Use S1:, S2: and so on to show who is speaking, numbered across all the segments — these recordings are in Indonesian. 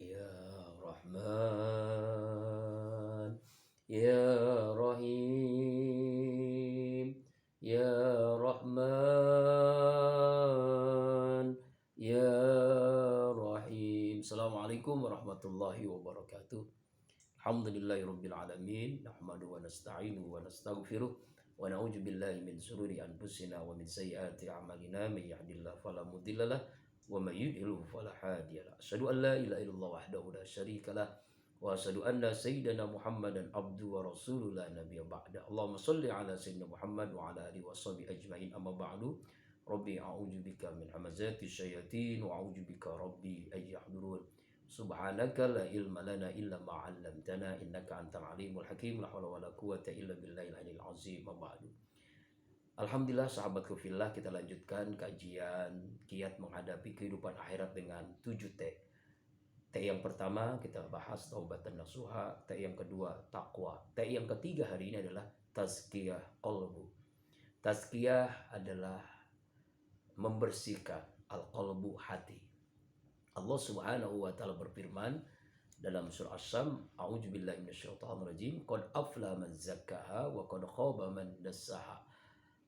S1: Ya Rahman, Ya Rahim, Ya Rahman, Ya Rahim. Assalamualaikum warahmatullahi wabarakatuh. Alhamdulillahirabbil alamin, nahmaduhu wa nasta'inuhu wa nastaghfiruh wa na'udzu billahi min shururi anfusina wa min sayyiati a'malina may yahdihillahu fala mudhillalah wa may yudhlil fala hadiyalah. Asyhadu an la ilaha illallah wahdahu la syarikalah wa asyhadu anna sayyidana Muhammadan abduhu wa rasuluhu la nabiyya ba'da. Allahumma shalli ala sayyidina Muhammad wa ala alihi washabihi ajmain, amma ba'du. Rabbi a'udzu bika min hamazati syayatin wa a'udzu bika rabbi ay yahdurun. Subhanaka la ilma lana illa ma 'allamtana innaka antal alimul hakim. La haula wala quwwata illa billahil aliyil azim. Ba'du. Alhamdulillah sahabatku fillah, kita lanjutkan kajian kiat menghadapi kehidupan akhirat dengan 7 T. T yang pertama kita bahas taubatan nasuha, T yang kedua takwa, T yang ketiga hari ini adalah tazkiyah qalbu. Tazkiyah adalah membersihkan al-qalbu, hati. Allah Subhanahu wa taala berfirman dalam surah Asy-Syams, a'udzubillahi minasyaitonir rajim, qad aflaha man zakkaha wa qad khaba man dassaha.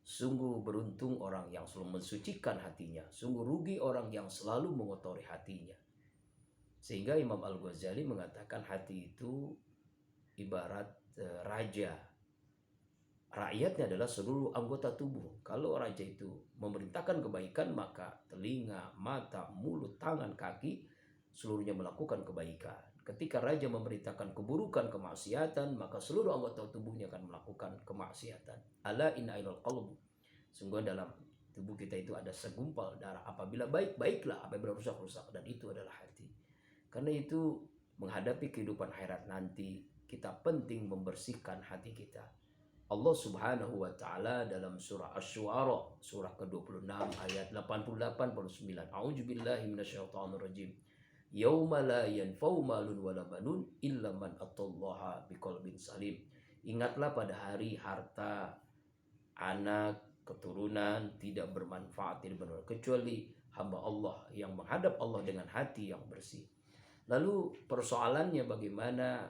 S1: Sungguh beruntung orang yang selalu mensucikan hatinya, sungguh rugi orang yang selalu mengotori hatinya. Sehingga Imam Al-Ghazali mengatakan hati itu ibarat raja. Rakyatnya adalah seluruh anggota tubuh. Kalau raja itu memerintahkan kebaikan, maka telinga, mata, mulut, tangan, kaki seluruhnya melakukan kebaikan. Ketika raja memerintahkan keburukan, kemaksiatan, maka seluruh anggota tubuhnya akan melakukan kemaksiatan. Ala inna ilal qalbu. Sungguh dalam tubuh kita itu ada segumpal darah. Apabila baik, baiklah. Apabila rusak, rusak. Dan itu adalah hati. Karena itu menghadapi kehidupan akhirat nanti, kita penting membersihkan hati kita. Allah Subhanahu wa taala dalam surah Asy-Syu'ara, surah ke-26 ayat 88-89. A'udzubillahi minasyaitonir rajim. Yauma la yanfa'u malun wala banun illa man atallaha biqalbin salim. Ingatlah pada hari harta, anak, keturunan tidak bermanfaat, tidak bermanfaat kecuali hamba Allah yang menghadap Allah dengan hati yang bersih. Lalu persoalannya bagaimana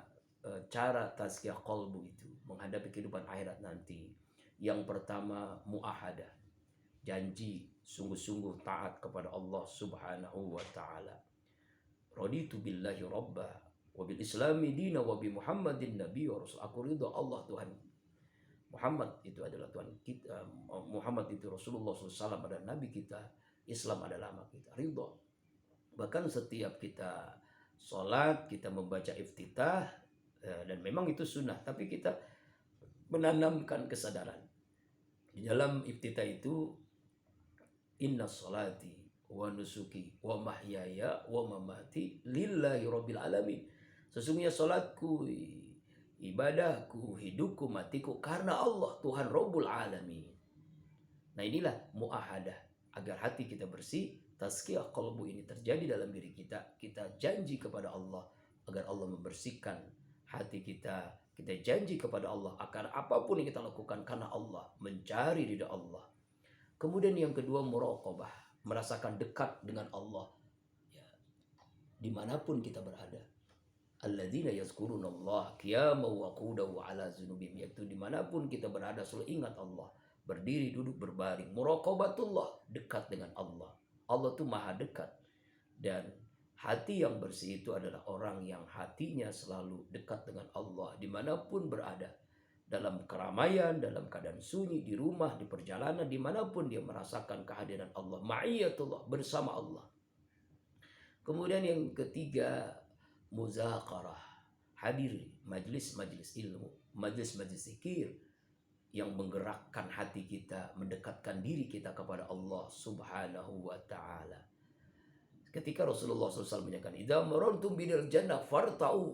S1: cara tazkiyah qalbu itu menghadapi kehidupan akhirat nanti. Yang pertama muahadah, janji sungguh-sungguh taat kepada Allah Subhanahu wa taala. Raditu billahi rabba wa bil islami dina wa bi Muhammadin nabiy wa rasul. Aku ridha Allah Tuhan, Muhammad itu adalah Tuhan kita, Muhammad itu Rasulullah SAW adalah nabi kita, Islam adalah agama kita. Ridha. Bahkan setiap kita sholat, kita membaca iftitah, dan memang itu sunnah, tapi kita menanamkan kesadaran di dalam iftitah itu, inna sholati wa nusuki wa mahyaya wa mamati lillahi rabbil alamin. Sesungguhnya sholatku, ibadahku, hidupku, matiku karena Allah, Tuhan Rabbul Alamin. Nah inilah muahadah agar hati kita bersih. Tazkiyah qalbu ini terjadi dalam diri kita. Kita janji kepada Allah agar Allah membersihkan hati kita. Kita janji kepada Allah akan apapun yang kita lakukan karena Allah, mencari ridha Allah. Kemudian yang kedua muraqabah, merasakan dekat dengan Allah ya, dimanapun kita berada. Alladzina yazkurunallaha qiyaman wa qu'udan wa 'ala dzunubihim, yaitu dimanapun kita berada selalu ingat Allah, berdiri, duduk, berbaring. Muraqabatullah, dekat dengan Allah. Allah itu maha dekat. Dan hati yang bersih itu adalah orang yang hatinya selalu dekat dengan Allah dimanapun berada. Dalam keramaian, dalam keadaan sunyi, di rumah, di perjalanan, dimanapun dia merasakan kehadiran Allah. Ma'iyatullah, bersama Allah. Kemudian yang ketiga, muzaqarah, hadir majlis-majlis ilmu, majlis-majlis zikir yang menggerakkan hati kita, mendekatkan diri kita kepada Allah Subhanahu wa ta'ala. Ketika Rasulullah SAW menyatakan, idza marantum bidal jannah farta'u,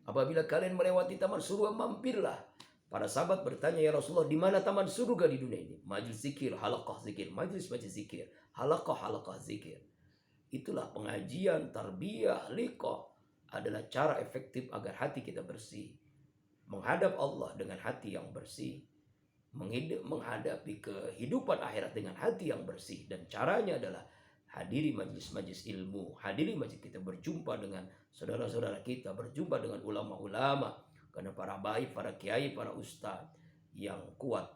S1: apabila kalian melewati taman surga, mampirlah. Para sahabat bertanya, ya Rasulullah, di mana taman surga di dunia ini? Majlis zikir, halaqah zikir, majlis zikir, halaqah zikir. Itulah pengajian, tarbiyah, liqah adalah cara efektif agar hati kita bersih. Menghadap Allah dengan hati yang bersih. Menghadapi kehidupan akhirat dengan hati yang bersih. Dan caranya adalah hadiri majlis-majlis ilmu, hadiri majlis kita, berjumpa dengan saudara-saudara kita, berjumpa dengan ulama-ulama, karena para baik, para kiai, para ustadz yang kuat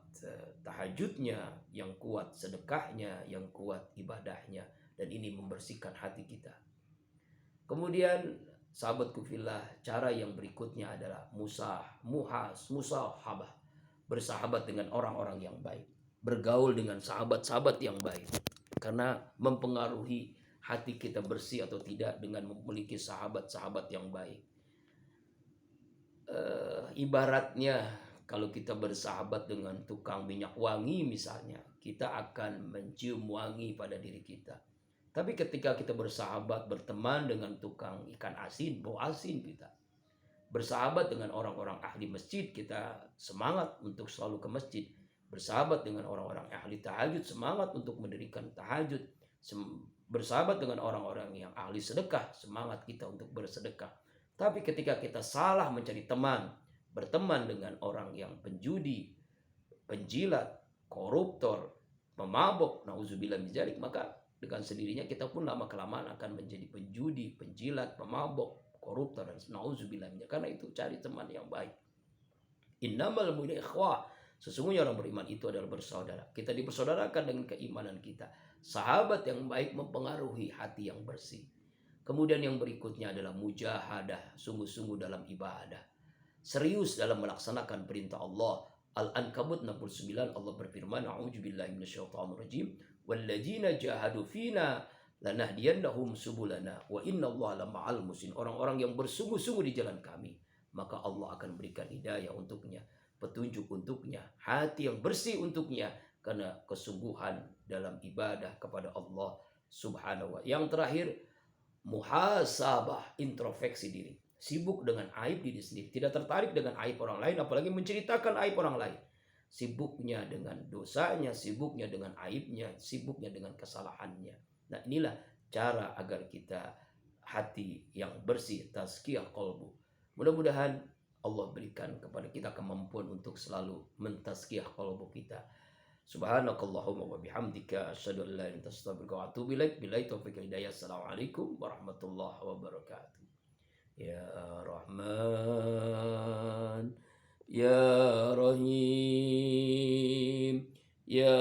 S1: tahajudnya, yang kuat sedekahnya, yang kuat ibadahnya, dan ini membersihkan hati kita. Kemudian sahabatku fillah, cara yang berikutnya adalah musahabah, bersahabat dengan orang-orang yang baik, bergaul dengan sahabat-sahabat yang baik, karena mempengaruhi hati kita bersih atau tidak dengan memiliki sahabat-sahabat yang baik. Ibaratnya kalau kita bersahabat dengan tukang minyak wangi misalnya, kita akan mencium wangi pada diri kita. Tapi ketika kita bersahabat, berteman dengan tukang ikan asin, bau asin kita. Bersahabat dengan orang-orang ahli masjid, kita semangat untuk selalu ke masjid. Bersahabat dengan orang-orang ahli tahajud, semangat untuk mendirikan tahajud. Bersahabat dengan orang-orang yang ahli sedekah, semangat kita untuk bersedekah. Tapi ketika kita salah mencari teman, berteman dengan orang yang penjudi, penjilat, koruptor, pemabok, nauzubillah min dzalik, maka dengan sendirinya kita pun lama-kelamaan akan menjadi penjudi, penjilat, pemabok, koruptor, dan nauzubillah min dzalik. Karena itu cari teman yang baik. Innamal mu'minuna ikhwah. Sesungguhnya orang beriman itu adalah bersaudara. Kita dipersaudarakan dengan keimanan kita. Sahabat yang baik mempengaruhi hati yang bersih. Kemudian yang berikutnya adalah mujahadah, sungguh-sungguh dalam ibadah. Serius dalam melaksanakan perintah Allah. Al-Ankabut 69, Allah berfirman, a'udzubillahi minasyaitonirrajim, walladzina jahadu fina lanahdiyannahum subulana wa innallaha lama'al muhsinin. Orang-orang yang bersungguh-sungguh di jalan kami, maka Allah akan berikan hidayah untuknya, petunjuk untuknya, hati yang bersih untuknya, karena kesungguhan dalam ibadah kepada Allah Subhanahu wa ta'ala. Yang terakhir, muhasabah, introspeksi diri. Sibuk dengan aib diri sendiri, tidak tertarik dengan aib orang lain, apalagi menceritakan aib orang lain. Sibuknya dengan dosanya, sibuknya dengan aibnya, sibuknya dengan kesalahannya. Nah, inilah cara agar kita hati yang bersih, tazkiyah qalbu. Mudah-mudahan Allah berikan kepada kita kemampuan untuk selalu mentazkiyah qalbu kita. Subhanakallahumma wa bihamdika asyhadu an la ilaha illa anta astaghfiruka wa atubu ilaik. Billahi taufiq wal hidayah. Assalamualaikum warahmatullahi wabarakatuh. Ya Rahman, Ya Rahim, Ya